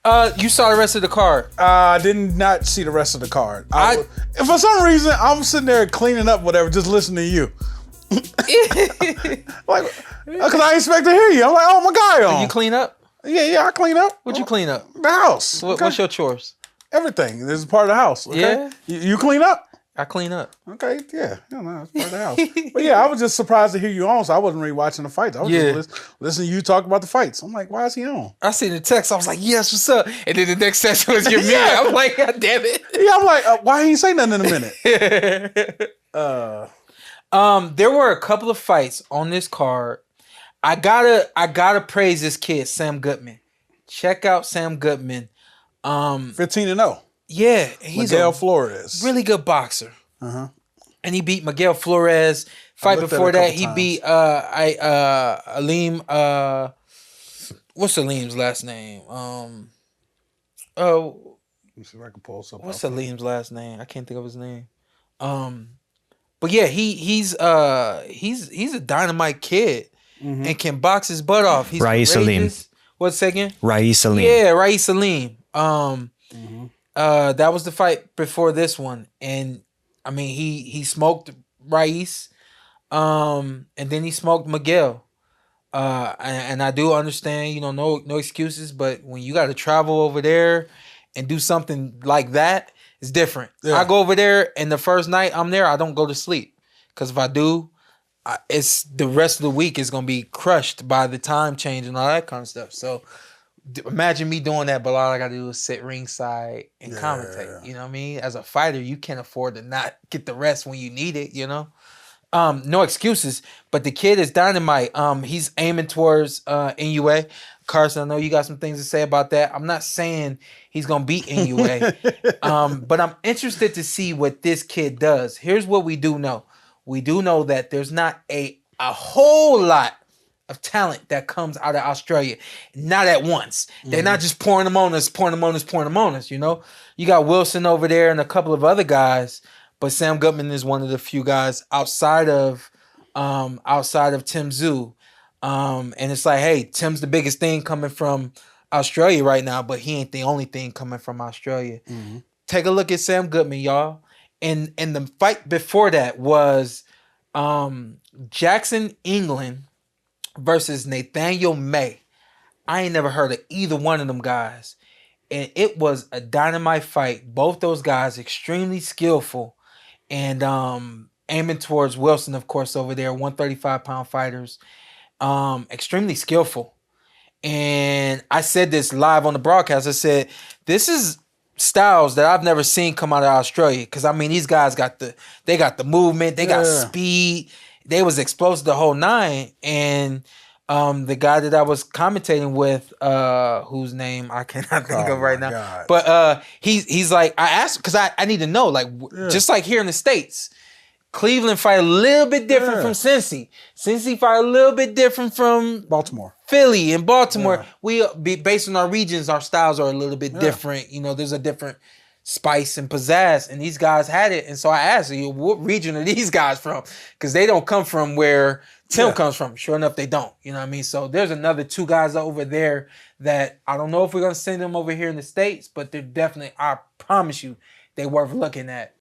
You saw the rest of the card. I did not see the rest of the card. For some reason, I'm sitting there cleaning up whatever, just listening to you. Like, because I expect to hear you. I'm like, oh, my guy on. You clean up? Yeah, I clean up. What'd you clean up? The house. What's your chores? Everything. This is part of the house. Okay? Yeah. You clean up? I clean up. Okay, yeah. No, it's part of the house. But yeah, I was just surprised to hear you on, so I wasn't really watching the fights. I was just listening to you talk about the fights. I'm like, why is he on? I seen the text. I was like, yes, what's up? And then the next text was your man. I'm like, God damn it. Yeah, I'm like, why he ain't say nothing in a minute? There were a couple of fights on this card. I gotta praise this kid, Sam Goodman. Check out Sam Goodman. 15-0. Yeah, he's Miguel Flores. Really good boxer. Uh-huh. And he beat Miguel Flores. Fight before that, he beat Aleem. What's Aleem's last name? Let me see if I can pull something. What's Aleem's last name? I can't think of his name. But yeah, he's a dynamite kid and can box his butt off. He's Rais Aleem. What's that again? Rais Aleem. Yeah, Rais Aleem. That was the fight before this one, and I mean he smoked Rais, and then he smoked Miguel. And I do understand, no excuses, but when you got to travel over there and do something like that, it's different. Yeah. I go over there, and the first night I'm there, I don't go to sleep, because if I do, it's the rest of the week is gonna be crushed by the time change and all that kind of stuff. So imagine me doing that, but all I gotta do is sit ringside and commentate. You know what I mean? As a fighter, you can't afford to not get the rest when you need it. No excuses. But the kid is dynamite. He's aiming towards NUA. Carson, I know you got some things to say about that. I'm not saying he's gonna beat NUA, but I'm interested to see what this kid does. Here's what we do know. We do know that there's not a whole lot of talent that comes out of Australia. Not at once. They're not just pouring them on us. You got Wilson over there and a couple of other guys, but Sam Goodman is one of the few guys outside of Tim Tszyu. And it's like, hey, Tim's the biggest thing coming from Australia right now, but he ain't the only thing coming from Australia. Take a look at Sam Goodman, y'all. And the fight before that was Jackson England versus Nathaniel May. I ain't never heard of either one of them guys. And it was a dynamite fight. Both those guys extremely skillful. And aiming towards Wilson, of course, over there, 135-pound fighters. Extremely skillful. And I said this live on the broadcast. I said, this is styles that I've never seen come out of Australia. Because, I mean, these guys got the movement. They got speed. They was explosive the whole nine. And the guy that I was commentating with, whose name I cannot think of right now. God. But he's like, I asked, because I need to know, like, just like here in the States, Cleveland fight a little bit different from Cincy. Cincy fight a little bit different from Baltimore. Philly and Baltimore. We based on our regions, our styles are a little bit different. There's a different spice and pizzazz, and these guys had it. And so I asked you, what region are these guys from? Because they don't come from where Tim comes from. Sure enough, they don't. You know what I mean? So there's another two guys over there that I don't know if we're going to send them over here in the States, but they're definitely, I promise you, they're worth looking at.